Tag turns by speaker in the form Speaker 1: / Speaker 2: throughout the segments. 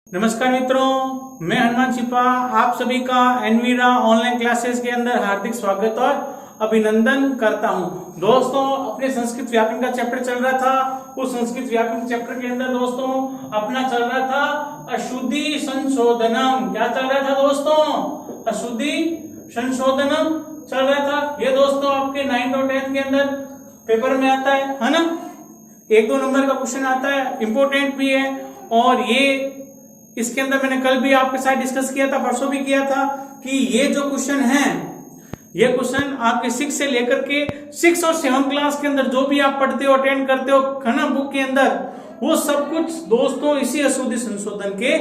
Speaker 1: नमस्कार मित्रों, मैं हनुमान छिपा आप सभी का एनवीरा ऑनलाइन क्लासेस के अंदर हार्दिक स्वागत और अभिनंदन करता हूं। दोस्तों, अपने संस्कृत व्याकरण का चैप्टर चल रहा था। उस संस्कृत व्याकरण चैप्टर के अंदर दोस्तों अपना चल रहा था अशुद्धि संशोधनम। क्या चल रहा था दोस्तों? अशुद्धि संशोधनम चल रहा था। ये दोस्तों आपके 9th और 10th के अंदर पेपर में आता है ना। 1-2 नंबर का क्वेश्चन आता है, इंपोर्टेंट भी है। और ये इसके अंदर मैंने कल भी आपके साथ डिस्कस किया था, परसों भी किया था कि ये जो क्वेश्चन है, ये क्वेश्चन आपके 6 से लेकर के 6 और 7 क्लास के अंदर जो भी आप पढ़ते हो, अटेंड करते हो है ना बुक के अंदर, वो सब कुछ दोस्तों इसी अशुद्धि संशोधन के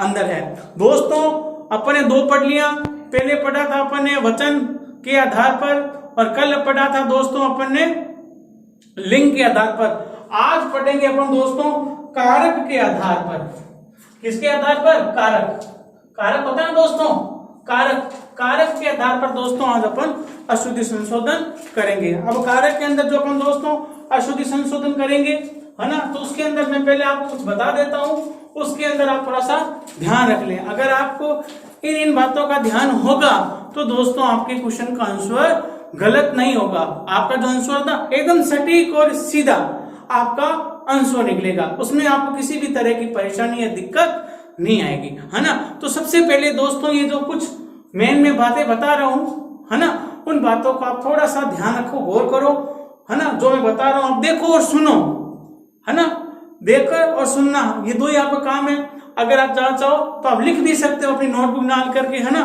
Speaker 1: अंदर है। दोस्तों अपन ने 2 पढ़ लिया। पहले पढ़ा था अपन ने वचन के आधार पर, और कल पढ़ा था दोस्तों अपन ने लिंग के आधार पर। आज पढ़ेंगे अपन दोस्तों कारक के आधार पर। किसके आधार पर? कारक। कारक होता है ना दोस्तों, कारक के आधार पर दोस्तों आज अपन अशुद्धि संशोधन करेंगे। अब कारक के अंदर जो अपन दोस्तों अशुद्धि संशोधन करेंगे है ना, तो उसके अंदर मैं पहले आपको कुछ बता देता हूं, उसके अंदर आप थोड़ा सा ध्यान रख लें। अगर आपको इन बातों का ध्यान होगा तो दोस्तों आपके क्वेश्चन का आंसर गलत नहीं होगा। आपका जो आंसर था एकदम सटीक और सीधा आपका आंसर निकलेगा, उसमें आपको किसी भी तरह की परेशानी या दिक्कत नहीं आएगी, है ना। तो सबसे पहले दोस्तों ये जो कुछ मैं बातें बता रहा हूं है ना, उन बातों को आप थोड़ा सा ध्यान रखो, गौर करो है ना। जो मैं बता रहा हूं आप देखो और सुनो है ना, देखकर और सुनना, ये 2 ही आपका काम है। अगर आप चाहो तो आप लिख भी सकते हो अपनी नोटबुक डाल करके है ना,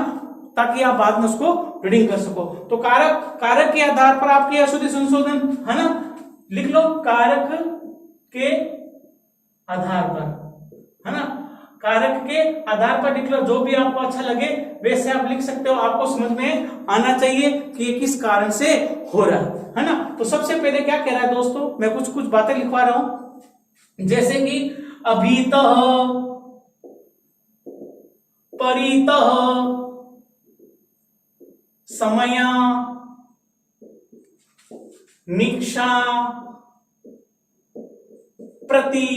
Speaker 1: ताकि आप बाद में उसको रीडिंग कर सको। तो कारक के आधार पर आपकी अशुद्धि संशोधन है ना, लिख लो कारक के आधार पर है ना, कारक के आधार पर लिख लो। जो भी आपको अच्छा लगे वैसे आप लिख सकते हो। आपको समझ में आना चाहिए कि ये किस कारण से हो रहा है ना। तो सबसे पहले क्या कह रहा है दोस्तों, मैं कुछ बातें लिखवा रहा हूं, जैसे कि अभीतः, परितः, समया, निक्षा, प्रति,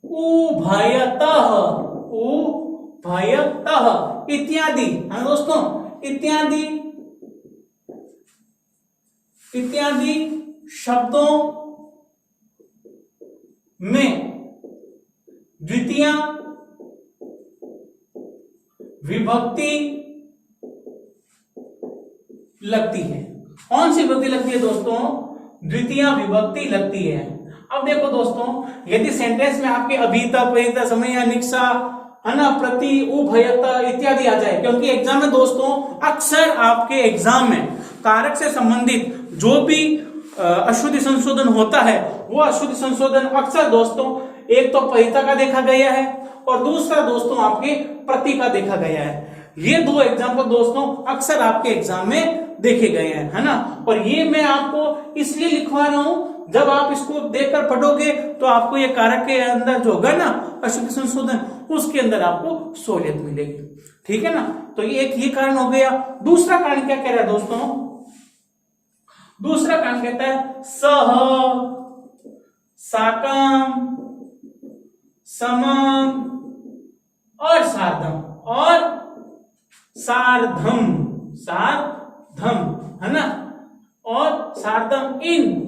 Speaker 1: उभयतः इत्यादि है दोस्तों, इत्यादि शब्दों में द्वितीय विभक्ति लगती है। कौन सी विभक्ति लगती है दोस्तों? द्वितीय विभक्ति लगती है। अब देखो दोस्तों, यदि सेंटेंस में आपके अभीता, परिता, समय, निक्षा है ना, प्रति, उभयता इत्यादि आ जाए, क्योंकि एग्जाम में दोस्तों अक्सर आपके एग्जाम में कारक से संबंधित जो भी अशुद्धि संशोधन होता है, वो अशुद्धि संशोधन अक्सर दोस्तों एक तो परिता का देखा गया है और दूसरा दोस्तों आपके प्रति का देखा गया है। ये 2 एग्जाम्पल दोस्तों अक्सर आपके एग्जाम में देखे गए हैं है ना। और ये मैं आपको इसलिए लिखवा रहा हूं, जब आप इसको देखकर पढ़ोगे तो आपको ये कारक के अंदर जो होगा ना अशुद्धि संशोधन, उसके अंदर आपको सहूलियत मिलेगी, ठीक है ना। तो ये कारण हो गया। दूसरा कारण क्या कह रहा है दोस्तों? दूसरा कारण कहता है सह, साकम, समम और सार्धम, सार्धम है ना, और सार्धम इन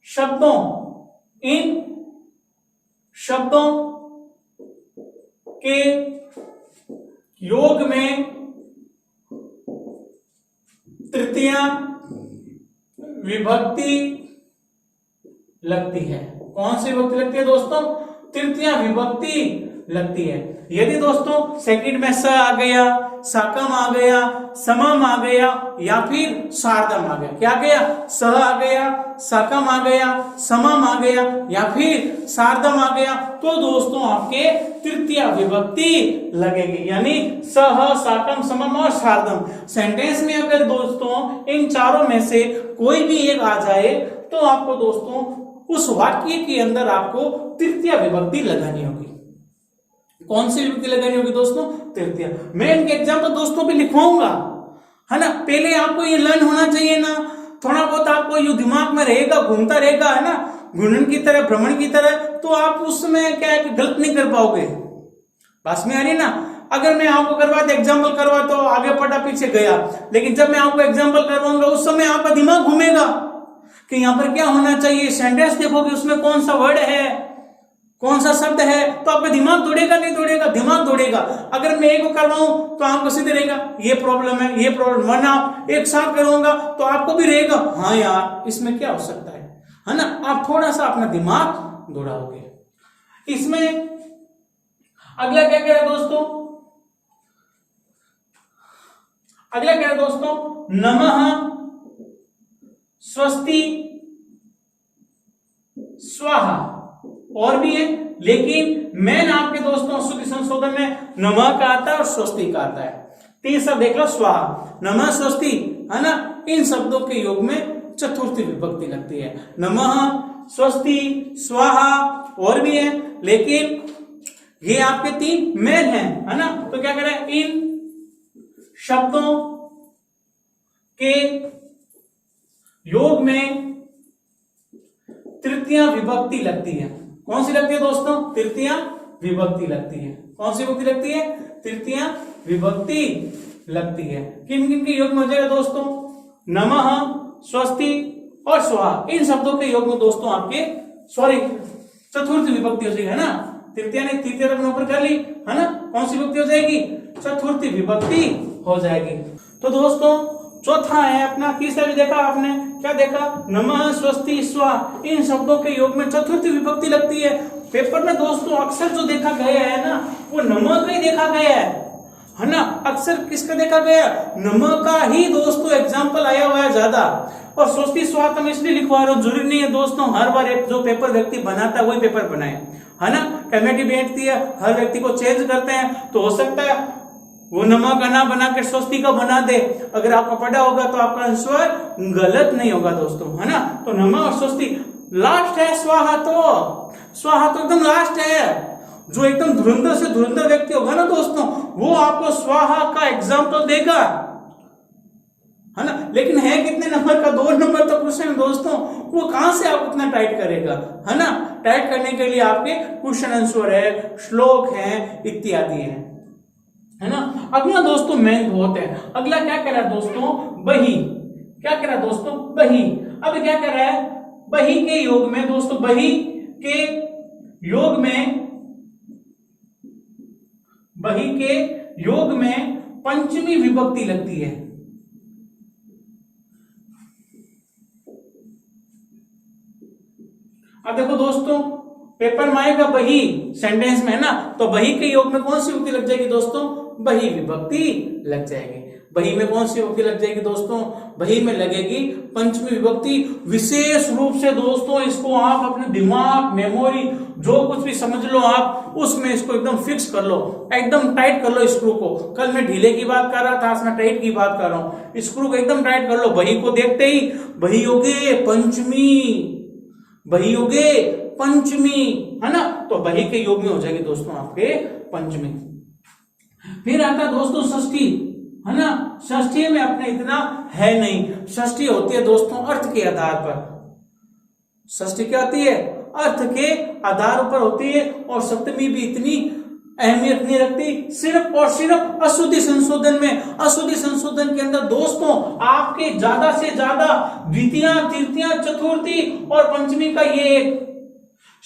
Speaker 1: शब्दों के योग में तृतीय विभक्ति लगती है। कौन सी विभक्ति लगती है दोस्तों? तृतीय विभक्ति लगती है। यदि दोस्तों सेकंड में स आ गया, साकम आ गया, समम आ गया या फिर सार्धम आ गया, क्या आ गया? स आ गया, साकम आ गया, समम आ गया या फिर सार्धम आ गया, तो दोस्तों आपके तृतीय विभक्ति लगेगी, यानी सह, साकम, समम और सार्धम। सेंटेंस में अगर दोस्तों इन चारों में से कोई भी एक आ जाए तो आपको दोस्तों उस वाक्य के अंदर आपको तृतीय विभक्ति लगानी होगी। कौन सी विभक्ति लगानी होगी दोस्तों? तृतीय। मैं इनके एग्जाम्पल दोस्तों भी लिखवाऊंगा है ना। पहले आपको ये लर्न होना चाहिए ना, थोड़ा बहुत आपको ये दिमाग में रहेगा, घूमता रहेगा है ना। घूर्णन की तरह, भ्रमण की तरह, तो आप उसमें क्या है कि गलत नहीं कर पाओगे। पास में आ रही है ना। अगर मैं आपको करवाता एग्जाम्पल करवा तो आगे पढ़ा पीछे गया, लेकिन जब मैं आपको एग्जाम्पल करवाऊंगा उस समय आपका दिमाग घूमेगा कि यहाँ पर क्या होना चाहिए। सेंटेंस देखोगे उसमें कौन सा वर्ड है, कौन सा शब्द है, तो आपका दिमाग दौड़ेगा नहीं दौड़ेगा, दिमाग दौड़ेगा। अगर मैं एक को करवाऊं तो आपको सीधे रहेगा ये प्रॉब्लम है, ये प्रॉब्लम, वरना एक साथ करूंगा तो आपको भी रहेगा हाँ यार इसमें क्या हो सकता है ना। आप थोड़ा सा अपना दिमाग दौड़ाओगे। इसमें अगला क्या कह रहा है दोस्तों, अगला क्या है दोस्तों, नमः स्वस्ति स्वाहा, और भी है, लेकिन मेन आपके दोस्तों श्रुति संशोधन में नमः का आता है और स्वस्ति का आता है। तीन शब्द देख लो, स्वाहा, नमः, स्वस्ति, है ना। इन शब्दों के योग में चतुर्थी विभक्ति लगती है। नमः, स्वस्ति, स्वाहा, और भी है, लेकिन ये आपके तीन मेन है ना। तो क्या करें, इन शब्दों के योग में तृतीया विभक्ति लगती है। कौन सी लगती है दोस्तों, तृतीया विभक्ति लगती है। कौन सी विभक्ति लगती है, तृतीया विभक्ति लगती है। किन किन के योग में हो जाएगा दोस्तों, नमः, स्वस्ति और स्वाहा, इन शब्दों के योग में दोस्तों आपके चतुर्थ विभक्ति हो जाएगी, है ना। तृतीया ने तृतीय रत्न ऊपर कर ली, है ना। कौन सी विभक्ति हो जाएगी, चतुर्थी विभक्ति हो जाएगी। तो दोस्तों चौथा है अपना, तीसरा भी देखा आपने, क्या देखा, नमः, स्वस्ति, स्वाहा, इन शब्दों के योग में चतुर्थी विभक्ति लगती है। पेपर में दोस्तों अक्सर जो देखा गया है ना, वो नमः का ही देखा गया है ना। अक्सर किसका देखा गया, नमः का ही दोस्तों एग्जाम्पल आया हुआ है ज्यादा। और स्वस्ति स्वाहा तो मैं इसलिए लिखवा रहा हूँ, जरूरी नहीं है दोस्तों हर बार एक जो पेपर व्यक्ति बनाता है वही पेपर बनाए, है ना। कमेटी बैठती है, हर व्यक्ति को चेंज करते हैं, तो हो सकता है वो नमः का ना बना के स्वस्ति का बना दे। अगर आपको पढ़ा होगा तो आपका आंसर गलत नहीं होगा दोस्तों, है ना। तो नमः और स्वस्ति लास्ट है, स्वाहा तो एकदम लास्ट है। जो एकदम धुरंधर से धुरंधर व्यक्ति होगा ना दोस्तों, वो आपको स्वाहा का एग्जाम्पल देगा, है ना। लेकिन है कितने नंबर का, 2 नंबर तो क्वेश्चन है दोस्तों, वो कहां से आप उतना टाइट करेगा, है ना। टाइट करने के लिए आपके क्वेश्चन आंसर है, श्लोक है, इत्यादि है ना। अगला दोस्तों मेन बहुत है। अगला क्या कह रहा है दोस्तों, बही। क्या कह रहा है दोस्तों, बही। अब क्या कह रहा है, बही के योग में दोस्तों, बही के योग में, बही के योग में पंचमी विभक्ति लगती है। अब देखो दोस्तों पेपर में आएगा बही सेंटेंस में, है ना। तो बही के योग में कौन सी विभक्ति लग जाएगी दोस्तों, बही विभक्ति लग जाएगी। बही में कौन सी विभक्ति लग जाएगी दोस्तों, बही में लगेगी पंचमी विभक्ति। विशेष रूप से दोस्तों इसको आप अपने दिमाग, मेमोरी, जो कुछ भी समझ लो आप, उसमें इसको एकदम फिक्स कर लो, एकदम टाइट कर लो स्क्रू को। कल मैं ढीले की बात कर रहा था, आज मैं टाइट की बात कर रहा हूं। स्क्रू को एकदम टाइट कर लो। बही को देखते ही बही योगे पंचमी, बही योगे पंचमी, है ना। तो बही के योग में हो जाएगी दोस्तों आपके पंचमी। फिर आता दोस्तों षष्ठी, है ना। षष्ठी में अपने इतना है नहीं, षष्ठी होती है दोस्तों अर्थ के आधार पर। षष्ठी क्या होती है, अर्थ के आधार पर होती है। और सप्तमी भी इतनी अहमियत नहीं रखती, सिर्फ और सिर्फ अशुद्धि संशोधन में। अशुद्धि संशोधन के अंदर दोस्तों आपके ज्यादा से ज्यादा द्वितीया, तृतीया, चतुर्थी और पंचमी का ये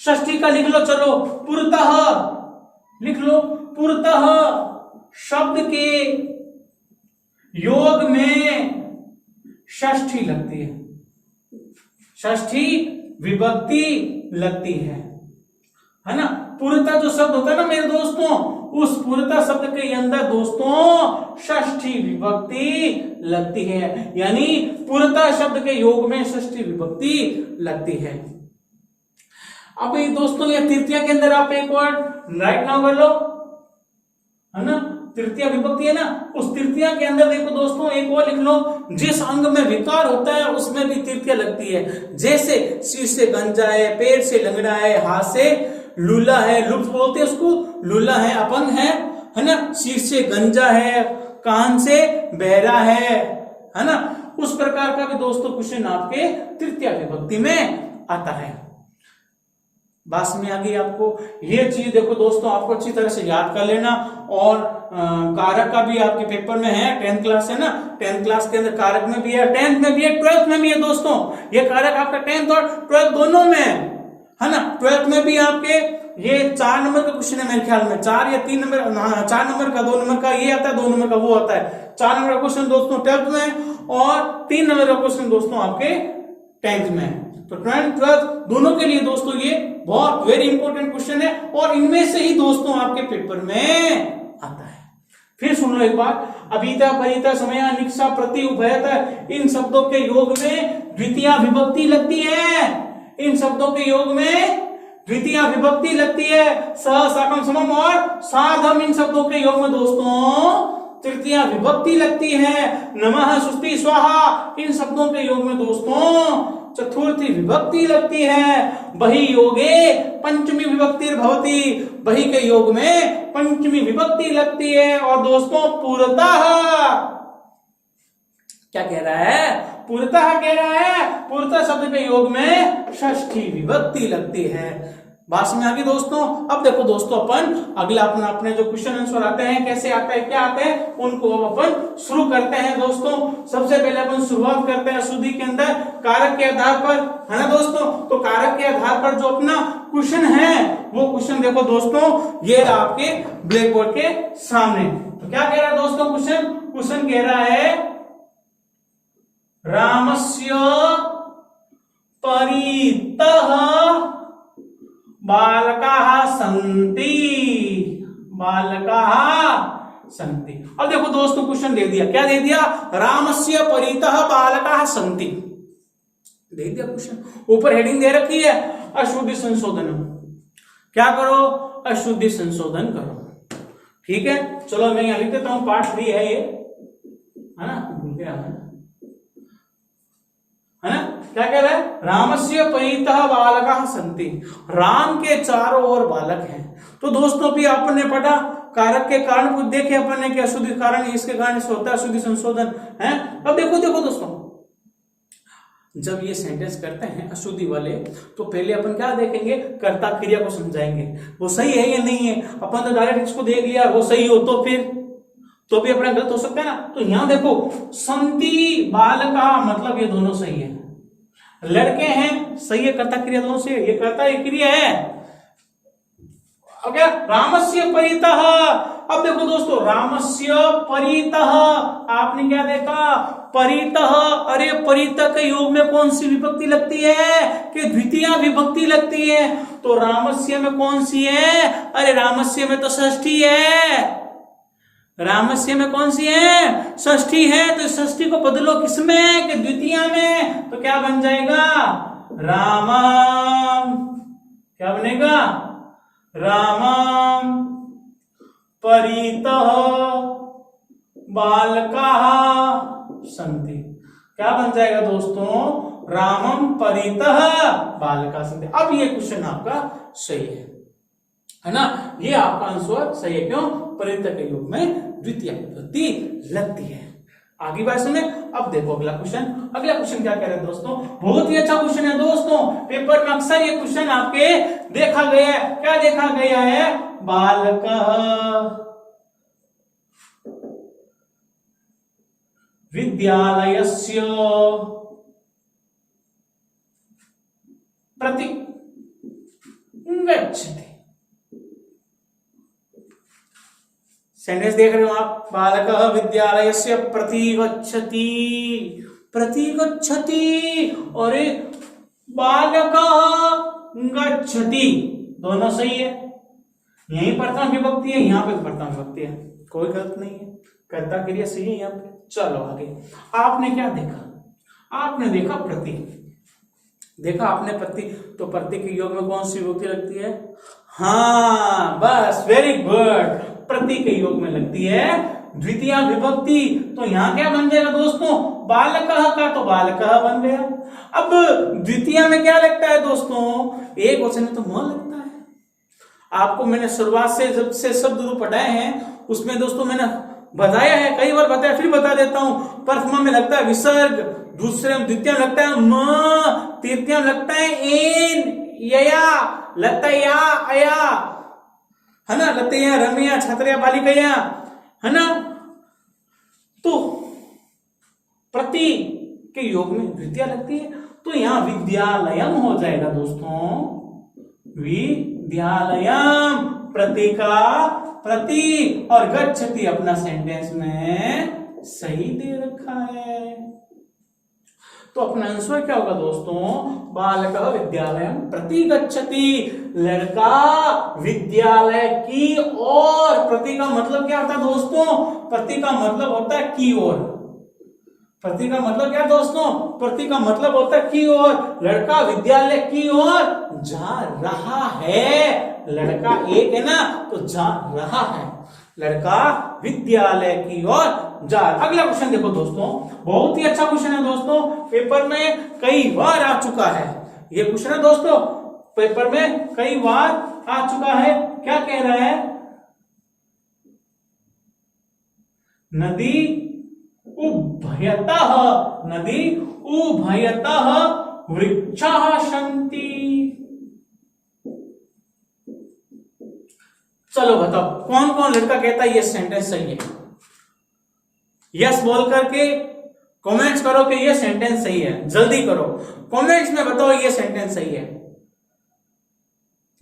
Speaker 1: षष्ठी का लिख लो, चलो पुरतः लिख लो। पुरतः शब्द के योग में षष्ठी लगती है, षष्ठी विभक्ति लगती है ना। पुरता जो शब्द होता है ना मेरे दोस्तों, उस पुरता शब्द के अंदर दोस्तों षष्ठी विभक्ति लगती है, यानी पुरता शब्द के योग में षष्ठी विभक्ति लगती है। अब ये दोस्तों ये तृतीया के अंदर आप एक वर्ड राइट नाउ कर लो, है ना। तृतीया विभक्ति है ना, उस तृतीया के अंदर देखो दोस्तों एक और लिख लो, जिस अंग में विकार होता है उसमें भी तृतीया लगती है। जैसे सिर से गंजा है, पैर से लंगड़ा है, हाथ से लूला है, लुप्त बोलते हैं उसको, लूला है, अपंग है ना। सिर से गंजा है, कान से बहरा है ना। उस प्रकार का भी दोस्तों क्वेश्चन आपके तृतीया विभक्ति में आता है। बात समझ आ गई आपको। ये चीज देखो दोस्तों, आपको अच्छी तरह से याद कर लेना। और कारक का भी आपके पेपर में है, 10th क्लास है ना, 10th क्लास के अंदर कारक में भी है, 10th में भी है, 12th में भी है दोस्तों। ये कारक आपका 10th और 12th दोनों में है ना। 12th में भी आपके ये 4 नंबर का क्वेश्चन है मेरे ख्याल में, 4 या 3 नंबर, 4 नंबर का, 2 नंबर का ये आता है, 2 नंबर का वो आता है। 4 नंबर का क्वेश्चन दोस्तों 12th में और 3 नंबर का क्वेश्चन दोस्तों आपके 10th में। तो 10th 12th दोनों के लिए दोस्तों ये बहुत वेरी इंपॉर्टेंट क्वेश्चन है और इनमें से ही दोस्तों आपके पेपर में आता है। फिर सुन लो एक बार, अभिता, परिता, समया, निक्षा, प्रति, उभयता, इन शब्दों के योग में द्वितीय विभक्ति लगती है। इन शब्दों के योग में द्वितीय विभक्ति लगती है। सह, साकम, समम और साधम, इन शब्दों के योग में दोस्तों तृतीय विभक्ति लगती है। नमः, सुस्ति, स्वाहा, इन शब्दों के योग में दोस्तों चतुर्थी विभक्ति लगती है। बहि योगे पंचमी विभक्ति भवति, बहि के योग में पंचमी विभक्ति लगती है। और दोस्तों पूर्णतः क्या कह रहा है, पूर्णतः कह रहा है, पूर्णतः शब्द के योग में षष्ठी विभक्ति लगती है। बात समझ आ गई दोस्तों। अब देखो दोस्तों, अपन अगला अपने जो क्वेश्चन आंसर आते हैं, कैसे आता है, क्या आता है, उनको अब अपन शुरू करते हैं दोस्तों। सबसे पहले अपन शुरुआत करते हैं अशुद्धि के अंदर कारक के आधार पर, है ना दोस्तों। तो कारक के आधार पर जो अपना क्वेश्चन है वो क्वेश्चन देखो दोस्तों, ये आपके ब्लैक बोर्ड के सामने। तो क्या कह रहा है दोस्तों क्वेश्चन, क्वेश्चन कह रहा है रामस्य परितः बालकाः सन्ति, बालकाः सन्ति। अब देखो दोस्तों क्वेश्चन दे दिया, क्या दे दिया, रामस्य परितः बालकाः सन्ति दे दिया क्वेश्चन। ऊपर हेडिंग दे रखी है अशुद्धि संशोधन। क्या करो, अशुद्धि संशोधन करो। ठीक है, चलो मैं यहां लिख देता हूं, पार्ट 3 है ये, है ना, भूल गया है ना। क्या कह रहा है, रामस्य परितः बालकाः सन्ति, राम के चारों ओर बालक हैं। तो दोस्तों भी आपने पढ़ा कारक के कारण कुछ देखे अपन ने कि अशुद्धि कारण इसके कारण से होता है अशुद्धि संशोधन है। अब देखो दोस्तों, जब ये सेंटेंस करते हैं अशुद्धि वाले, तो पहले अपन क्या देखेंगे, कर्ता क्रिया को समझाएंगे, वो सही है या नहीं है। अपन तो डायरेक्ट इसको देख लिया, वो सही हो तो फिर तो भी अपना गलत हो सकता है ना। तो यहां देखो संति बालका, मतलब ये दोनों सही है, लड़के हैं, सही है, कर्ता क्रिया दोनों से, ये कर्ता ये क्रिया है। क्या, रामस्य परितः। अब देखो दोस्तों, रामस्य परितः, आपने क्या देखा, परितः। अरे परितः के योग में कौन सी विभक्ति लगती है, कि द्वितीय विभक्ति लगती है। तो रामस्य में कौन सी है, अरे रामस्य में तो षष्ठी है, रामस्य में कौन सी है, षष्ठी है। तो षष्ठी को बदलो किसमें, कि द्वितीय में। तो क्या बन जाएगा, रामम, क्या बनेगा, रामम परितः बालकाः सन्ति। क्या बन जाएगा दोस्तों, रामम परितः बालकाः सन्ति। अब ये क्वेश्चन आपका सही है ना, ये आपका आंसर सही है। क्यों, परितः के योग में द्वितीय विभक्ति लगती है। आगे बात सुने। अब देखो अगला क्वेश्चन, अगला क्वेश्चन क्या कह रहे हैं दोस्तों, बहुत ही अच्छा क्वेश्चन है दोस्तों, पेपर में अक्सर ये क्वेश्चन आपके देखा गया है। क्या देखा गया है, बालकः विद्यालयस्य प्रति गच्छति। सेंटेंस देख रहे हो आप, बालकः विद्यालयस्य प्रति गच्छति, प्रति गच्छति, और बालकः गच्छति, दोनों सही है। यहीं प्रथम विभक्ति है, यहाँ पे प्रथम विभक्ति है, कोई गलत नहीं है, कर्ता क्रिया सही है यहाँ पे। चलो आगे, आपने क्या देखा, आपने देखा प्रति, देखा आपने प्रति, तो प्रति के योग में कौन सी विभक्ति लगती है, हाँ बस वेरी गुड, प्रति के योग में लगती है द्वितीय विभक्ति। तो यहां क्या बन जाएगा दोस्तों, बालकः का तो बालकः बन गया। अब द्वितीय में क्या लगता है दोस्तों, एक वचन में तो म लगता है। आपको मैंने शुरुआत से जब से शब्द रूप पढ़ाए हैं उसमें दोस्तों मैंने बताया है, कई बार बताया, फिर बता देता हूं। प्रथमा में लगता है विसर्ग, दूसरे में द्वितीय में लगता है म, तृतीय में लगता है एन, यया लगता है या, अया, है ना, लगते हैं रमिया, छात्रिया, बालिकया, है ना। तो प्रति के योग में द्वितीय लगती है, तो यहां विद्यालयम हो जाएगा दोस्तों, विद्यालयम, प्रति का प्रति, और गच्छति अपना सेंटेंस में सही दे रखा है। तो अपना आंसर क्या होगा दोस्तों, बालकः विद्यालयम प्रति गच्छति, लड़का विद्यालय की ओर। प्रति का मतलब क्या होता है दोस्तों, प्रति का मतलब होता है की ओर। प्रति का मतलब क्या दोस्तों, प्रति का मतलब होता है की ओर। लड़का विद्यालय की ओर जा रहा है, लड़का एक है ना, तो जा रहा है, लड़का विद्यालय की ओर जा। अगला क्वेश्चन देखो दोस्तों, बहुत ही अच्छा क्वेश्चन है दोस्तों, पेपर में कई बार आ चुका है ये क्वेश्चन है दोस्तों, पेपर में कई बार आ चुका है। क्या कह रहा है, नदी उभयतः, नदी उभयतः वृक्षाः सन्ति। चलो बताओ कौन कौन लड़का कहता है ये सेंटेंस सही है। यस बोल करके कमेंट्स करो कि ये सेंटेंस सही है, जल्दी करो कमेंट्स में बताओ ये सेंटेंस सही है।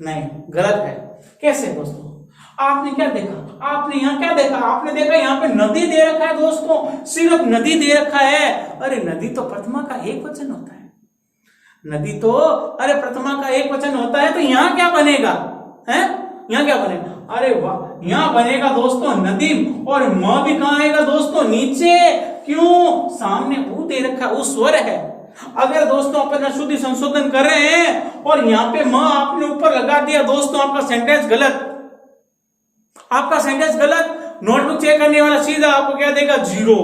Speaker 1: नहीं, गलत है। कैसे दोस्तों, आपने क्या देखा, आपने यहां क्या देखा, आपने देखा यहां पे नदी दे रखा है दोस्तों, सिर्फ नदी दे रखा है। अरे नदी तो प्रथमा का एक वचन होता है, नदी तो अरे प्रथमा का एक वचन होता है, तो यहां क्या बनेगा है, यहां क्या बनेगा, अरे वाह, यहां बनेगा दोस्तों नदी, और म भी कहां आएगा दोस्तों, नीचे। क्यों, सामने ऊ दे रखा है, ऊ स्वर है। अगर दोस्तों अपन अशुद्धि संशोधन कर रहे हैं और यहाँ पे म आपने ऊपर लगा दिया दोस्तों, आपका सेंटेंस गलत, आपका सेंटेंस गलत। नोटबुक चेक करने वाला सीधा आपको क्या देगा, 0।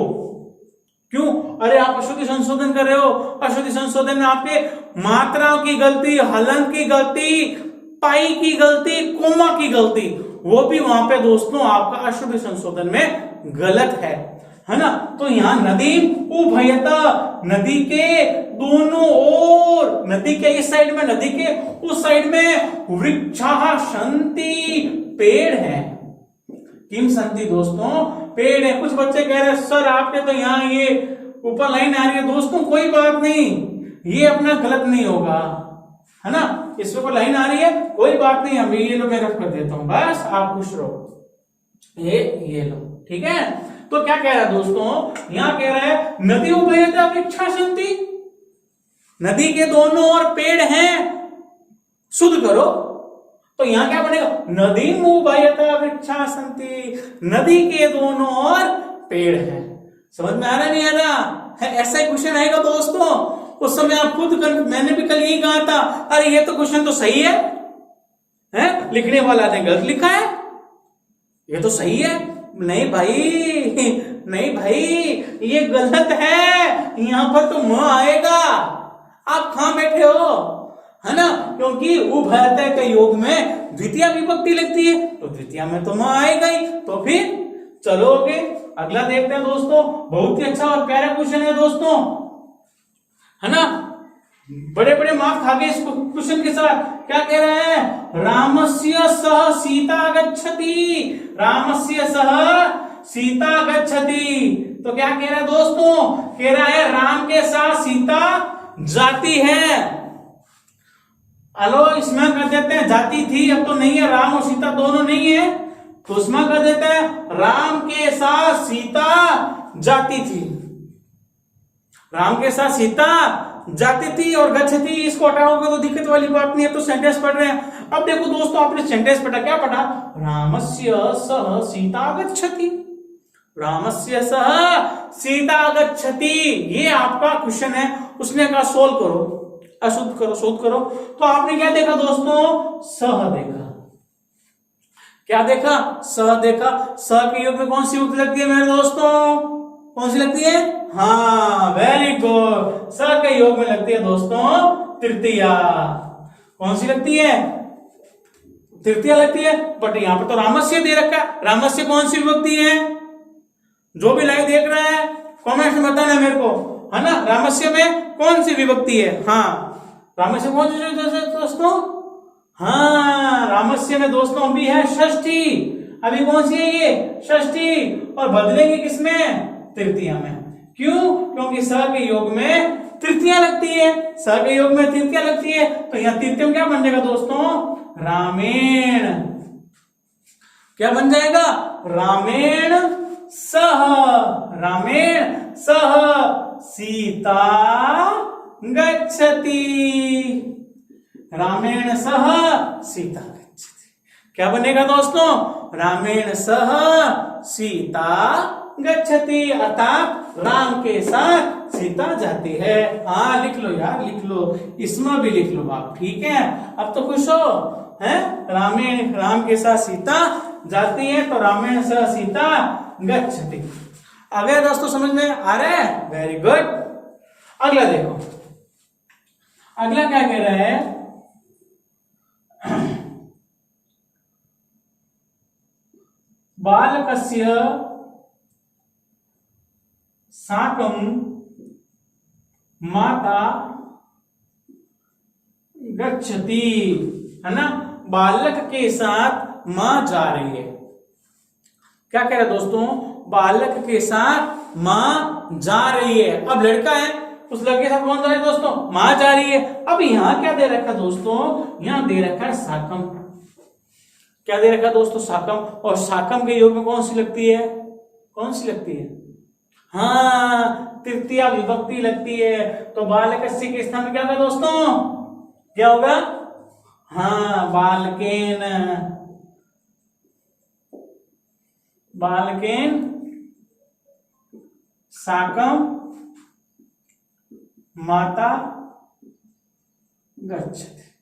Speaker 1: क्यों, अरे आप अशुद्धि संशोधन कर रहे हो, अशुद्धि संशोधन में आपके मात्राओं की गलती, हलन की गलती, पाई की गलती, कोमा की गलती, वो भी वहां पे दोस्तों आपका अशुद्धि संशोधन में गलत है ना। तो यहां नदी उभयता, नदी के दोनों ओर, नदी के इस साइड में, नदी के उस साइड में, वृक्षाः सन्ति, पेड़ है। किम सन्ति दोस्तों, पेड़ है। कुछ बच्चे कह रहे हैं सर आपने तो यहाँ ये ऊपर लाइन आ रही है, दोस्तों कोई बात नहीं, ये अपना गलत नहीं होगा, है ना, इस ऊपर लाइन आ रही है, कोई बात नहीं, हम ये लो मैं रफ कर देता हूं, बस आप खुश रहो, ये लो, ठीक है। तो क्या कह रहा है दोस्तों, यहां कह रहा है नदी उभयता वृक्षा सन्ति, नदी के दोनों ओर पेड़ हैं, शुद्ध करो, तो यहां क्या बनेगा, नदी उभयता वृक्षा सन्ति, नदी के दोनों ओर पेड़ है। समझ में आ रहा नहीं आ रहा है, ऐसा ही क्वेश्चन आएगा दोस्तों। उस समय आप खुद मैंने भी कल यही कहा था, अरे ये तो क्वेश्चन तो सही है, लिखने वाला ने गलत लिखा है, ये तो सही है। नहीं भाई, नहीं भाई, ये गलत है, यहां पर तो म आएगा, आप कहां बैठे हो, है ना, क्योंकि उभयता के योग में द्वितीय विभक्ति लगती है, तो द्वितीय में तो म आएगा ही। तो फिर चलोगे, अगला देखते हैं दोस्तों, बहुत ही अच्छा और प्यारा क्वेश्चन है दोस्तों, है ना, बड़े बड़े मार्क्स आ गए इस क्वेश्चन के साथ। क्या कह रहा है, रामस्य सह सीता गच्छति, रामस्य सह सीता गच्छति। तो क्या कह रहा है दोस्तों, कह रहा है राम के साथ सीता जाती है। अलो इसमें कर देते हैं जाती थी, अब तो नहीं है, राम और सीता दोनों नहीं है, तो उसमें कर देते हैं राम के साथ सीता जाती थी, राम के साथ सीता जाती थी, और गच्छति इसको हटाओगे तो दिक्कत वाली बात नहीं है, तो सेंटेंस पढ़ रहे हैं। अब देखो दोस्तों, आपने सेंटेंस पढ़ा, क्या पढ़ा, रामस्य सह सीता गच्छति, रामस्य सह सीता गच्छति, ये आपका क्वेश्चन है। उसने कहा सोल्व करो, अशुद्ध करो, शोध करो, तो आपने क्या देखा दोस्तों, सह देखा। क्या देखा, सह देखा। सह के योग में कौन सी युक्ति लगती है मेरे दोस्तों, कौन सी लगती है, हाँ वेरी गुड, स के योग में लगती है दोस्तों तृतीया। कौन सी लगती है, तृतीया लगती है। बट यहां पर तो रामस्य दे रखा है, रामस्य कौन सी विभक्ति है, जो भी लाइव देख रहा है कमेंट में बताना मेरे को, है ना। रामस्य में कौन सी विभक्ति है? हाँ, रामस्य कौन सी दोस्तों? हाँ, रामस्य में दोस्तों अभी है षष्ठी। अभी कौन सी है ये? षष्ठी। और बदलेंगे किसमें? तृतीया में। क्यों? क्योंकि स के योग में तृतीया लगती है। स के योग में तृतीया लगती है, तो यहाँ तृतीय क्या बन जाएगा दोस्तों? रामेण। क्या बन जाएगा? रामेण सह। रामेण सह सीता गच्छति। रामेण सह सीता गच्छति। क्या बनेगा दोस्तों? रामेण सह सीता गच्छति, अर्थात राम के साथ सीता जाती है। हाँ, लिख लो यार, लिख लो, इसमें भी लिख लो आप। ठीक है, अब तो खुश हो हैं? रामेण, राम के साथ सीता जाती है, तो रामेण सह सीता गच्छति। अगले दोस्तों समझ में आ रहा है? Very good. अगला देखो, अगला क्या कह रहा है? बालकस्य साकं माता गच्छति, है ना। बालक के साथ मां जा रही है। क्या कह रहा है दोस्तों? बालक के साथ मां जा रही है। अब लड़का है, उस लड़के के साथ कौन जा रही है दोस्तों? मां जा रही है। अब यहां क्या दे रखा है दोस्तों? यहां दे रखा है साकम। क्या दे रखा है दोस्तों? साकम। और साकम के योग में कौन सी लगती है? कौन सी लगती है? हाँ, तृतीया विभक्ति लगती है। तो बालकस्य के स्थान में क्या होगा दोस्तों? क्या होगा? हाँ, बालकेन। बालकेन साकम माता गच्छति।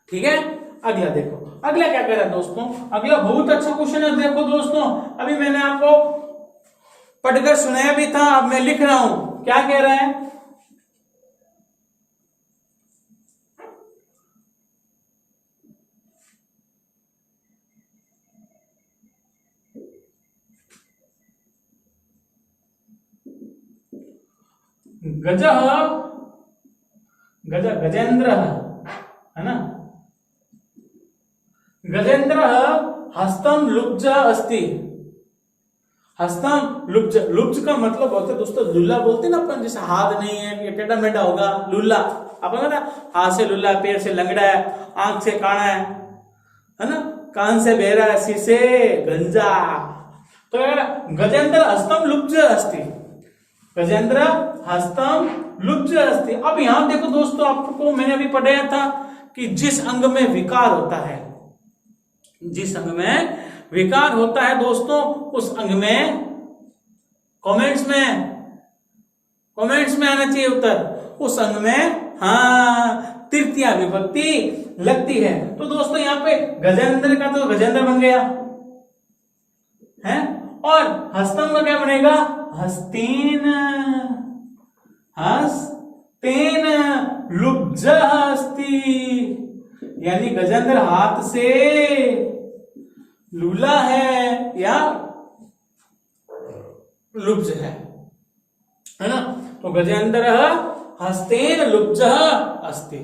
Speaker 1: ठीक है, अगला देखो, अगला क्या कह रहा है दोस्तों? अगला बहुत अच्छा क्वेश्चन है। देखो दोस्तों, अभी मैंने आपको पढ़कर सुनाया भी था, अब मैं लिख रहा हूं। क्या कह रहा है? गजः गजेंद्र, है ना। गजेंद्र हस्तम लुब्ज अस्ति। हस्तम लुब्ज, लुब्ज का मतलब होता है दोस्तों लुल्ला, बोलते ना अपन, जैसे हाथ नहीं है, टेढ़ा मेढ़ा होगा, लुल्ला। अपन ना, हाथ से लुल्ला, पैर से लंगड़ा है, आंख से काना है ना, कान से बहरा है, सिर से गंजा। तो गजेंद्र हस्तम लुब्ज अस्ति। गजेंद्र हस्तम लुब्ज अस्ति। अब यहां देखो दोस्तों, आपको मैंने अभी पढ़ाया था कि जिस अंग में विकार होता है, जिस अंग में विकार होता है दोस्तों, उस अंग में कमेंट्स में आना चाहिए उत्तर। उस अंग में हाँ तृतीया विभक्ति लगती है। तो दोस्तों यहाँ पे गजेंद्र का तो गजेंद्र बन गया है, और हस्तम का क्या बनेगा? हस्तेन। हस्तेन लुब्ज अस्ति, यानी गजेंद्र हाथ से लूला है या लुब्ज है ना। तो गजेंद्र हस्तेन लुब्ज अस्ति।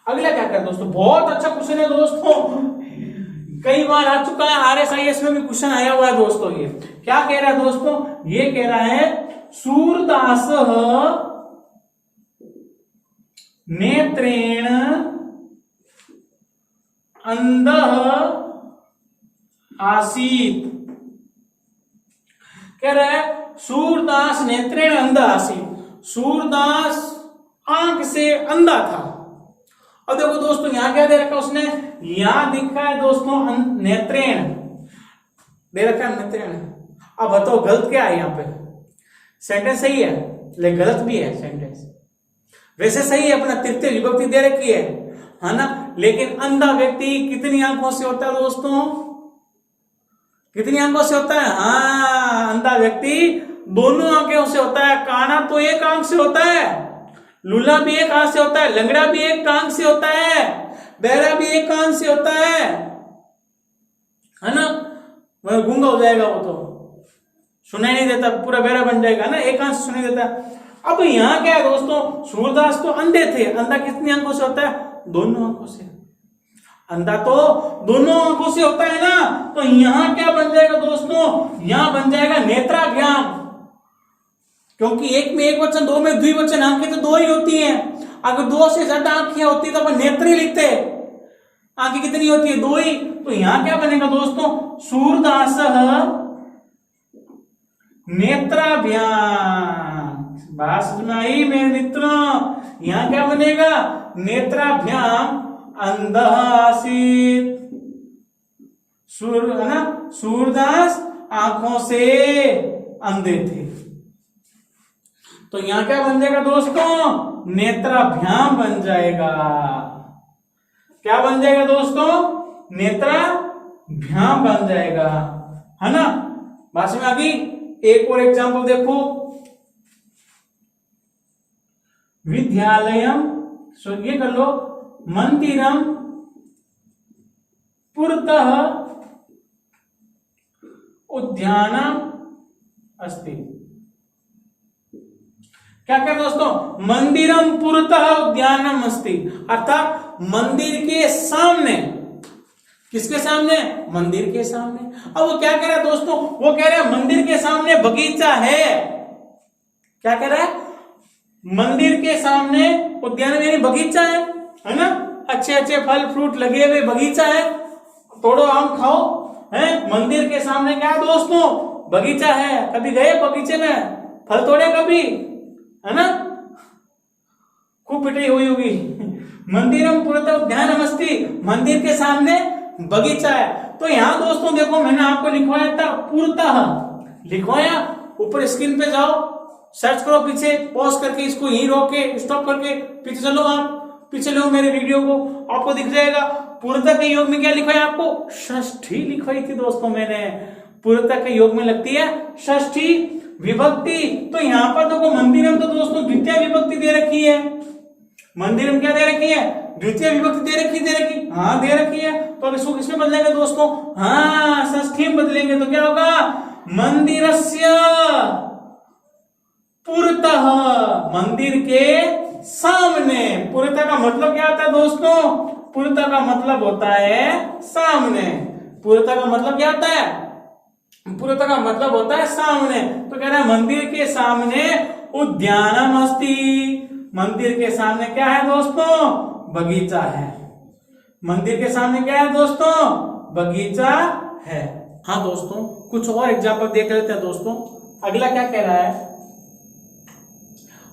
Speaker 1: अगला क्या कर दोस्तों? बहुत अच्छा क्वेश्चन है दोस्तों, कई बार आ चुका है, RSIS में भी क्वेश्चन आया हुआ है दोस्तों। ये क्या कह रहा है दोस्तों? ये कह रहा है सूरदास नेत्रेण अंधः आसीत। कह रहा है सूरदास नेत्रेण अंधा आसीत। सूरदास आंख से अंधा था। अब देखो दोस्तों, यहां क्या दे रखा उसने? यहां दिखा है दोस्तों नेत्रेण दे रखा है, नेत्रेण। अब बताओ गलत क्या है? यहां पे सेंटेंस सही है लेकिन गलत भी है सेंटेंस। वैसे सही है, अपना तृतीय विभक्ति दे रखी है ना, लेकिन अंधा व्यक्ति कितनी आंखों से होता है दोस्तों? कितनी आंखों से होता है? हाँ, अंधा व्यक्ति दोनों आंखों से होता है। काना तो एक आंख से होता है, लूला भी एक आंख से होता है, लंगड़ा भी एक कान से होता है, बहरा भी एक कान से होता है ना। वह गूंगा हो जाएगा वो तो, सुनाई नहीं देता, पूरा बेरा बन जाएगा ना, एक आंख से सुनाई देता। अब यहाँ क्या है दोस्तों, सूरदास तो अंधे थे। अंधा कितनी आंखों से होता है? दोनों आंखों से। अंधा तो दोनों आंखों से होता है ना। तो यहां क्या बन जाएगा दोस्तों, यहां बन जाएगा नेत्राभ्याम, क्योंकि एक में एक वचन, दो में द्विवचन, आंखें तो दो ही होती हैं। अगर दो से ज्यादा आंखें होती तो अपन नेत्र ही लिखते। आंखें कितनी होती है? दो ही। तो यहां क्या बनेगा दोस्तों, सूरदास नेत्राभ्याम। बात समझ में आई मेरे मित्रों? यहां क्या बनेगा, नेत्राभ्याम अंध आसीत। है ना, सूरदास आंखों से अंधे थे। तो यहां क्या बन जाएगा दोस्तों, नेत्राभ्याम बन जाएगा। क्या बन जाएगा दोस्तों, नेत्राभ्याम बन जाएगा, है ना। बात में आ गई। एक और एग्जांपल देखो, विद्यालयम, ये कर लो, मंदिरम पुरतः उद्यानम अस्ति। क्या क्या दोस्तों, मंदिरम पुरतः उद्यानम अस्ति, अर्थात मंदिर के सामने। किसके सामने? मंदिर के सामने। अब वो क्या कह रहा है दोस्तों, वो कह रहा है मंदिर के सामने बगीचा है। क्या कह रहा है, मंदिर के सामने उद्यान यानी बगीचा है ना, अच्छे अच्छे फल फ्रूट लगे हुए बगीचा है, तोड़ो आम खाओ, है। मंदिर के सामने क्या है दोस्तों, बगीचा है। कभी गए बगीचे में, फल तोड़े कभी, है ना, खूब पिटाई हुई होगी। मंदिरम पुरतः उद्यानम अस्ति, मंदिर के सामने बगीचा है। तो यहां दोस्तों देखो, मैंने आपको लिखवाया था पुरतः, लिखवाया, ऊपर स्क्रीन पे जाओ, सर्च करो, पीछे पॉज करके इसको यहीं रोक के स्टॉप करके पीछे चलो, आप पीछे लो मेरे वीडियो को, आपको दिख जाएगा। पुरतः के योग में क्या लिखवाया आपको, षष्ठी लिखवाई थी दोस्तों मैंने। पुरतः के योग में लगती है षष्ठी विभक्ति। तो यहां पर देखो मंदिरम तो दोस्तों द्वितीय विभक्ति दे रखी है। मंदिरम क्या दे रखी है, द्वितीय विभक्ति दे रखी, हाँ दे रखी है। तो अब इसको किसमें बदलेंगे दोस्तों, हाँ षष्ठी में बदलेंगे। तो क्या होगा, मंदिरस्य पुरतः, मंदिर के सामने। पुरतः का मतलब क्या होता है दोस्तों, पुरतः का मतलब होता है सामने। पुरतः का मतलब क्या होता है, पुरतः का मतलब होता है सामने। तो कह रहा है मंदिर के सामने उद्यानम अस्ति, मंदिर के सामने क्या है दोस्तों, बगीचा है। मंदिर के सामने क्या है दोस्तों, बगीचा है। हाँ दोस्तों, कुछ और एग्जाम्पल देख लेते हैं दोस्तों। अगला क्या कह रहा है,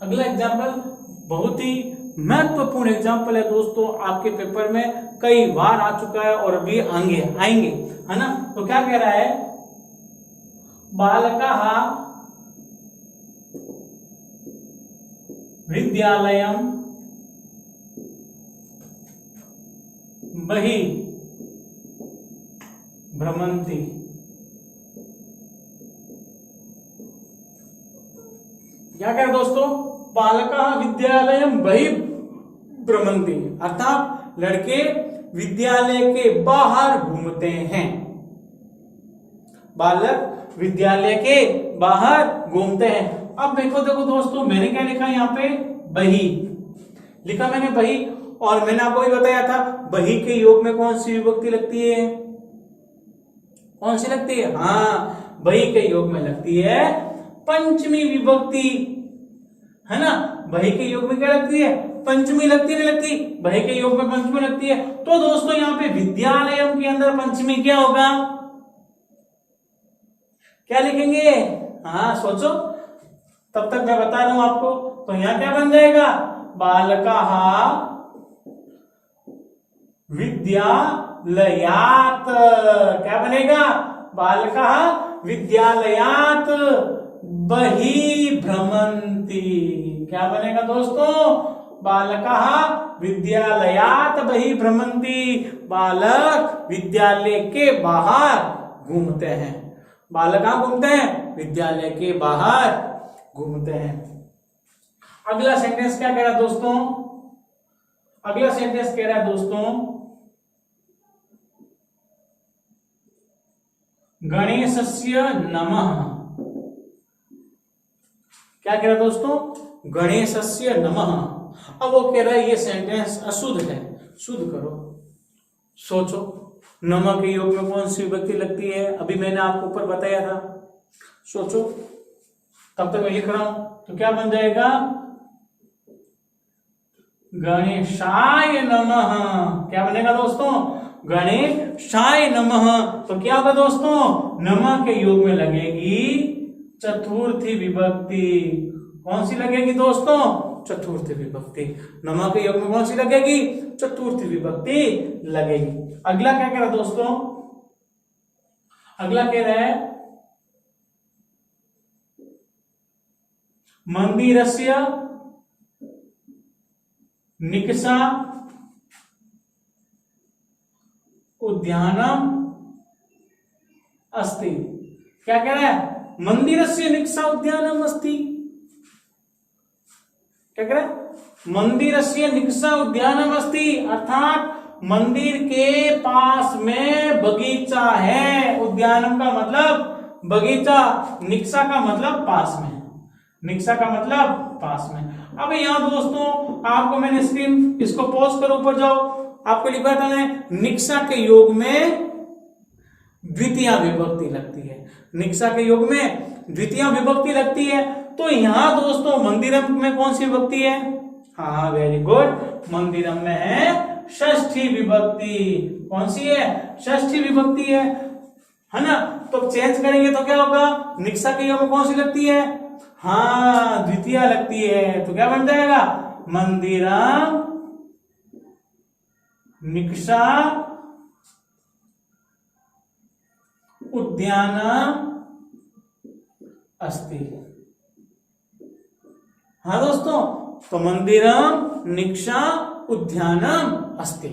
Speaker 1: अगला एग्जाम्पल बहुत ही महत्वपूर्ण एग्जाम्पल है दोस्तों, आपके पेपर में कई बार आ चुका है और अभी आएंगे, है ना। तो क्या कह रहा है, बालकाः विद्यालयं बहिः भ्रमन्ति। क्या कह रहे दोस्तों, बालकाः विद्यालयं बहिः भ्रमन्ति, अर्थात लड़के विद्यालय के बाहर घूमते हैं। बालक विद्यालय के बाहर घूमते हैं। अब देखो दोस्तों, मैंने क्या लिखा यहाँ पे, बही लिखा मैंने, बही। और मैंने आपको भी बताया था बही के योग में कौन सी विभक्ति लगती है, कौन सी लगती है, हाँ बही के योग में लगती है पंचमी विभक्ति, है ना। बही के योग में क्या लगती है, पंचमी लगती नहीं लगती, बही के योग में पंचमी लगती है। तो दोस्तों यहाँ पे विद्यालयम के अंदर पंचमी क्या होगा, क्या लिखेंगे, हाँ सोचो, तब तक मैं बता रहा हूं आपको। तो यहां क्या बन जाएगा, बालकाः विद्यालयात्, क्या बनेगा, बालकाः विद्यालयात् बहिः भ्रमन्ति। क्या बनेगा दोस्तों, बालकाः विद्यालयात् बहिः भ्रमन्ति, बालक विद्यालय के बाहर घूमते हैं। बालक कहां घूमते हैं, विद्यालय के बाहर घूमते हैं। अगला सेंटेंस क्या कह रहा है दोस्तों, अगला सेंटेंस कह रहा है दोस्तों, गणेशस्य नमः। क्या कह रहा है दोस्तों, गणेशस्य नमः। अब वो कह रहा है ये सेंटेंस अशुद्ध है, शुद्ध करो। सोचो नमः के योग में कौन सी विभक्ति लगती है, अभी मैंने आपको ऊपर बताया था। सोचो, तब तक मैं लिख रहा हूं, तो क्या बन जाएगा, गणेशाय नमः। क्या बनेगा दोस्तों, गणेशाय नमः। तो क्या होगा दोस्तों, नमः के योग में लगेगी चतुर्थी विभक्ति। कौन सी लगेगी दोस्तों, चतुर्थी विभक्ति। नमः के योग में कौन सी लगेगी, चतुर्थी विभक्ति लगेगी। अगला क्या कह रहा है दोस्तों, अगला कह रहा है मंदिरस्य निकषा उद्यानम अस्ति। क्या कह रहा है, मंदिरस्य निकषा उद्यानम अस्ति। क्या कह रहा है, मंदिरस्य निकषा उद्यानम अस्ति, अर्थात मंदिर के पास में बगीचा है। उद्यानम का मतलब बगीचा, निकषा का मतलब पास में, निकषा का मतलब पास में। अब यहां दोस्तों आपको मैंने स्क्रीन इसको पॉज करो, ऊपर जाओ, आपको लिखा था मैं, निकषा के योग में द्वितीय विभक्ति लगती है। निकषा के योग में द्वितीय विभक्ति लगती है। तो यहां दोस्तों मंदिरम में कौन सी विभक्ति है, हाँ वेरी गुड, मंदिरम में है षष्ठी विभक्ति। कौन सी है, षष्ठी विभक्ति है ना। तो चेंज करेंगे तो क्या होगा, निकषा के योग में कौन सी लगती है, हाँ द्वितीय लगती है। तो क्या बन जाएगा, मंदिरम निकषा उद्यानम अस्ति। हाँ दोस्तों, तो मंदिरम निकषा उद्यानम अस्ति।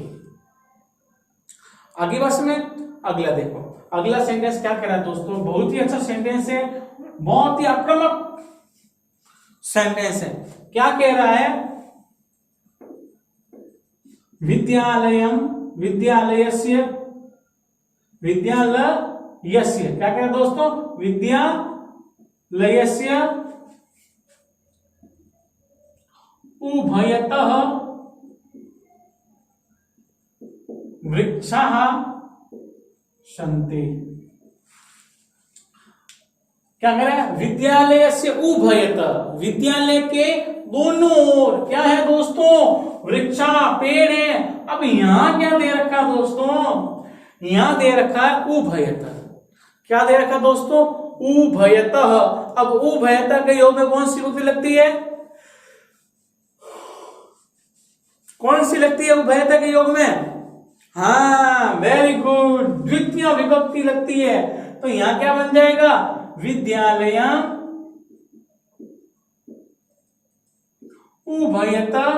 Speaker 1: आगे बस में अगला देखो, अगला सेंटेंस क्या कह रहा है दोस्तों, बहुत ही अच्छा सेंटेंस है, बहुत ही आक्रामक सेंटेंस है। क्या कह रहा है, विद्यालयम विद्यालयस्य विद्यालयस्य। क्या कह रहा है दोस्तों, विद्यालयस्य उभयतः वृक्षाः सन्ति। क्या कह रहा है, विद्यालय से उभयतः, विद्यालय के दोनों ओर क्या है दोस्तों, वृक्षा पेड़ है। अब यहां क्या दे रखा है दोस्तों, यहां दे रखा है उभयतः। क्या दे रखा दोस्तों, उभयतः। अब उभयतः के योग में कौन सी विभक्ति लगती है, कौन सी लगती है उभयतः के योग में, हाँ वेरी गुड, द्वितीय विभक्ति लगती है। तो यहां क्या बन जाएगा, विद्यालयम उभयतः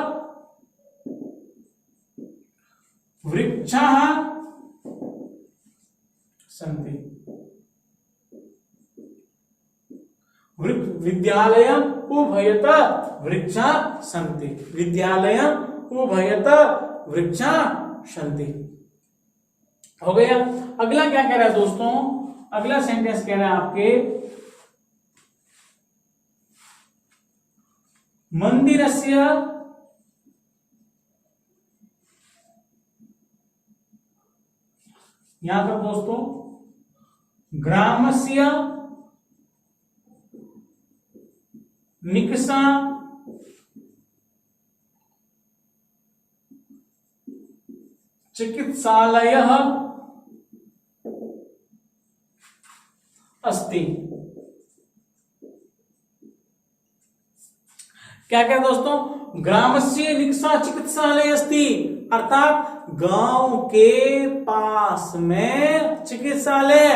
Speaker 1: वृक्षाः सन्ति। विद्यालयम उभयतः वृक्षा सन्ति, विद्यालयम उभयतः वृक्षा सन्ति। हो गया। अगला क्या कह रहा है दोस्तों, अगला सेंटेंस कह रहा है आपके, मंदिरस्य यहां पर दोस्तों ग्रामस्य निकषा चिकित्सालयः अस्ति। क्या क्या दोस्तों, ग्रामस्य निकषा चिकित्सालय अस्ति, अर्थात गांव के पास में चिकित्सालय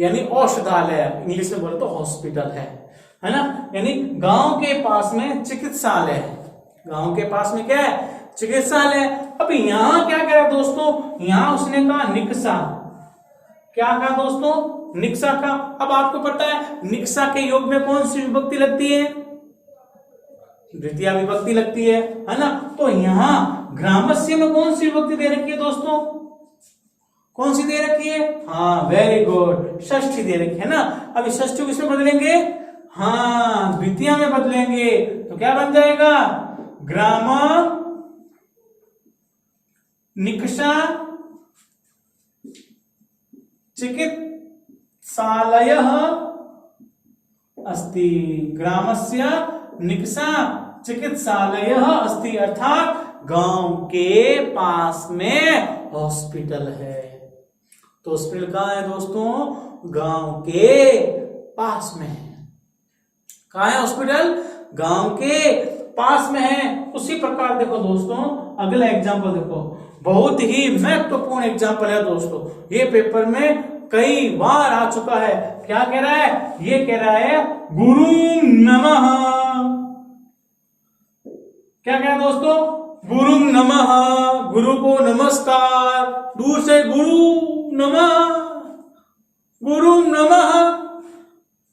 Speaker 1: यानी औषधालय, इंग्लिश में बोले तो हॉस्पिटल है ना। यानी गांव के पास में चिकित्सालय है, गांव के पास में क्या है, चिकित्सालय। अब यहां क्या कह रहा है दोस्तों, यहां उसने कहा निकषा। क्या कहा दोस्तों, निकषा का। अब आपको पता है निकषा के योग में कौन सी विभक्ति लगती है, द्वितीय विभक्ति लगती है ना। तो यहां ग्रामस्य में कौन सी विभक्ति दे रखी है दोस्तों, कौन सी दे रखी है, हाँ वेरी गुड, षष्ठी दे रखी है ना। अब इस षष्ठी को किसमें बदलेंगे, हाँ, द्वितीय में बदलेंगे तो क्या बन जाएगा? ग्राम निकषा चिकित्सालयः अस्ति। ग्रामस्य निकषा चिकित्सालयः अस्ति, अर्थात गांव के पास में हॉस्पिटल है। तो हॉस्पिटल कहाँ है दोस्तों? गांव के पास में है। कहाँ है हॉस्पिटल? गांव के पास में है। उसी प्रकार देखो दोस्तों, अगला एग्जाम्पल देखो, बहुत ही महत्वपूर्ण एग्जाम्पल है दोस्तों, ये पेपर में कई बार आ चुका है। क्या कह रहा है? ये कह रहा है गुरुं नमः। क्या कह रहा है दोस्तों? गुरुं नमः, गुरु को नमस्कार। दूर से गुरु नमः, गुरुं नमः,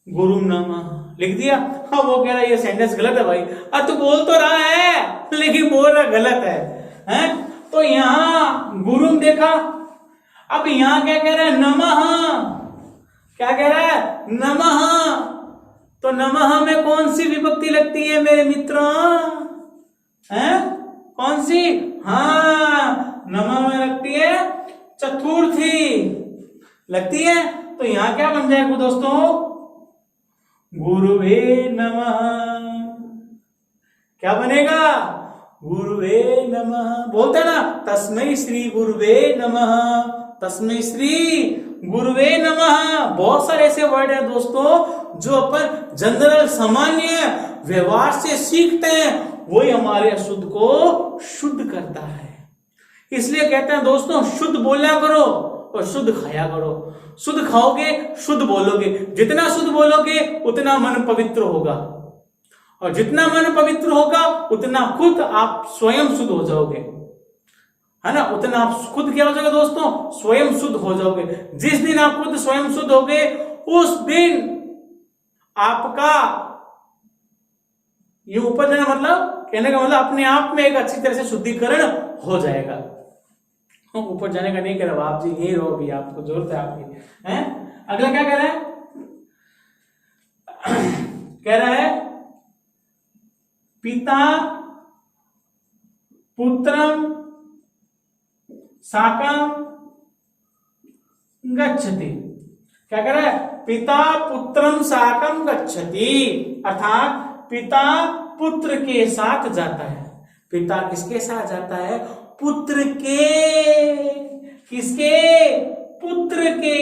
Speaker 1: गुरुं नमः लिख दिया। हाँ, वो कह रहा है ये सेंटेंस गलत है भाई। तू बोल तो रहा है लेकिन बोल रहा गलत है, हैं? तो यहां गुरुं देखा, अब यहां क्या कह रहा है? नमः। क्या कह रहा है? नमः। तो नमः में कौन सी विभक्ति लगती है मेरे मित्रों? हैं? कौन सी? हाँ, नमः में लगती है चतुर्थी लगती है। तो यहां क्या बन जाएगा दोस्तों? गुरुवे नमः। क्या बनेगा? गुरुवे नमः। बोलते ना, तस्मै श्री गुरुवे नमः, तस्मै श्री गुरुवे नमः। बहुत सारे ऐसे वर्ड है दोस्तों जो अपन जनरल सामान्य व्यवहार से सीखते हैं, वही हमारे अशुद्ध को शुद्ध करता है। इसलिए कहते हैं दोस्तों, शुद्ध बोला करो और शुद्ध खाया करो। शुद्ध खाओगे, शुद्ध बोलोगे। जितना शुद्ध बोलोगे उतना मन पवित्र होगा, और जितना मन पवित्र होगा उतना खुद आप स्वयं शुद्ध हो जाओगे, है ना? उतना आप खुद क्या हो जाओगे दोस्तों? स्वयं शुद्ध हो जाओगे। जिस दिन आप खुद स्वयं शुद्ध होगे, उस दिन आपका ये ऊपर जाना, मतलब कहने का मतलब अपने आप में एक अच्छी तरह से शुद्धिकरण हो जाएगा। ऊपर जाने का नहीं कह रहा, आप जी यही रहो भी, आपको जरूरत है आपकी, हैं? अगला क्या कह रहा है? कह रहा है पिता पुत्रम साकम गच्छति। क्या कह रहा है? पिता पुत्रम साकम गच्छति, अर्थात पिता पुत्र के साथ जाता है। पिता किसके साथ जाता है? पुत्र के। किसके? पुत्र के,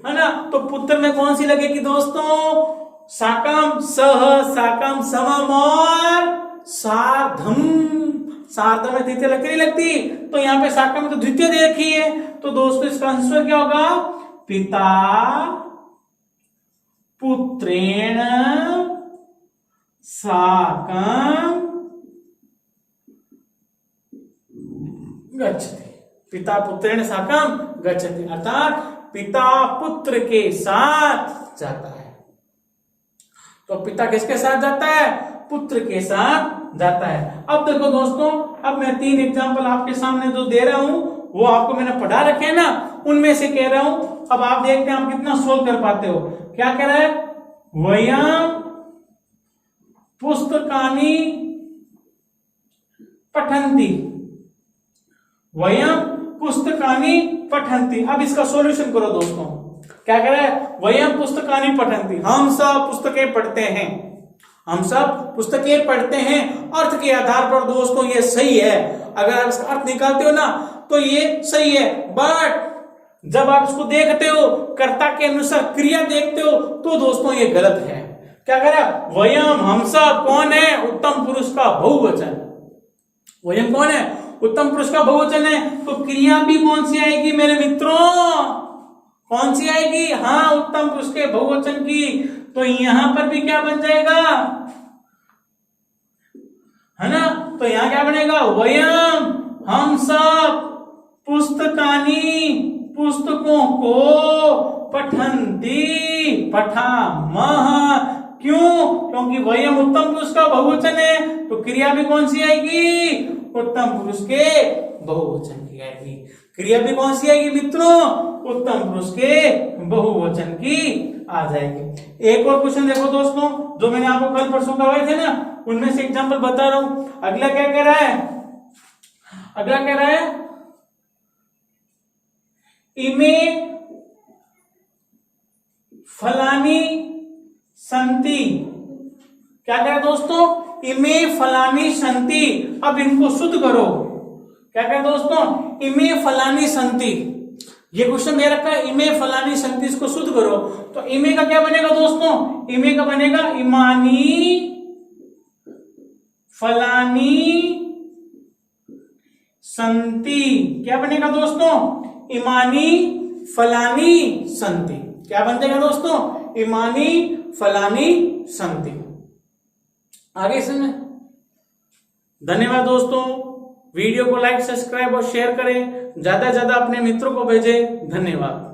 Speaker 1: है ना? तो पुत्र में कौन सी लगेगी दोस्तों? साकम, सह, साकम, समम और सार्धम। सार्धम में द्वितीय लगती नहीं लगती, तो यहां पे साकम में तो द्वितीय दे रखी है। तो दोस्तों इसका आंसर क्या होगा? पिता पुत्रेण साकम गच्छति। पिता पुत्रेण साकम गच्छति, अर्थात पिता पुत्र के साथ जाता है। तो पिता किसके साथ जाता है? पुत्र के साथ जाता है। अब देखो दोस्तों, अब मैं 3 एग्जांपल आपके सामने जो दे रहा हूं वो आपको मैंने पढ़ा रखे हैं ना, उनमें से कह रहा हूं। अब आप देखते हैं आप कितना सोल्व कर पाते हो। क्या कह रहा है? वयम पुस्तकानि पठन्ति। वयम पुस्तकानि पठन्ति। अब इसका सॉल्यूशन करो दोस्तों। क्या कह रहा है? वयम पुस्तकानि पठन्ति, हम सब पुस्तकें पढ़ते हैं। हम सब पुस्तकें पढ़ते हैं। अर्थ के आधार पर दोस्तों ये सही है। अगर आप इसका अर्थ निकालते हो ना तो ये सही है, बट जब आप इसको देखते हो, कर्ता के अनुसार क्रिया देखते हो, तो दोस्तों ये गलत है। क्या कह रहा है? वयम, हम सब कौन है? उत्तम पुरुष का बहुवचन। वयम कौन है? उत्तम पुरुष का बहुवचन है, तो क्रिया भी कौन सी आएगी मेरे मित्रों? कौन सी आएगी? हाँ, उत्तम पुरुष के बहुवचन की। तो यहां पर भी क्या बन जाएगा? है ना? तो यहां क्या बनेगा? वयम, हम सब, पुस्तकानि, पुस्तकों को, पठन्ति, पठामः। क्यों? क्योंकि वयम उत्तम पुरुष का बहुवचन है, तो क्रिया भी कौन सी आएगी? उत्तम पुरुष के बहुवचन की आएगी। क्रिया भी कौन सी आएगी मित्रों? उत्तम पुरुष के बहुवचन की आ जाएगी। एक और क्वेश्चन देखो दोस्तों, जो मैंने आपको कल परसों करवाए थे ना, उनमें से एग्जांपल बता रहा हूं। अगला क्या कह रहा है? अगला कह रहा है इमे फलानी संति। क्या कह रहा है दोस्तों? इमे फलानी संति। अब इनको शुद्ध करो। क्या कह रहा है दोस्तों? इमे फलानी संति। ये क्वेश्चन दे रखा है, इमे फलानी संति, इसको शुद्ध करो। तो इमे का क्या बनेगा दोस्तों? इमे का बनेगा इमानी फलानी संति। क्या बनेगा दोस्तों? इमानी फलानी संति। क्या बन जाएगा दोस्तों? इमानी फलानी संति। आगे सुने। धन्यवाद दोस्तों। वीडियो को लाइक, सब्सक्राइब और शेयर करें। ज्यादा से ज्यादा अपने मित्रों को भेजें। धन्यवाद।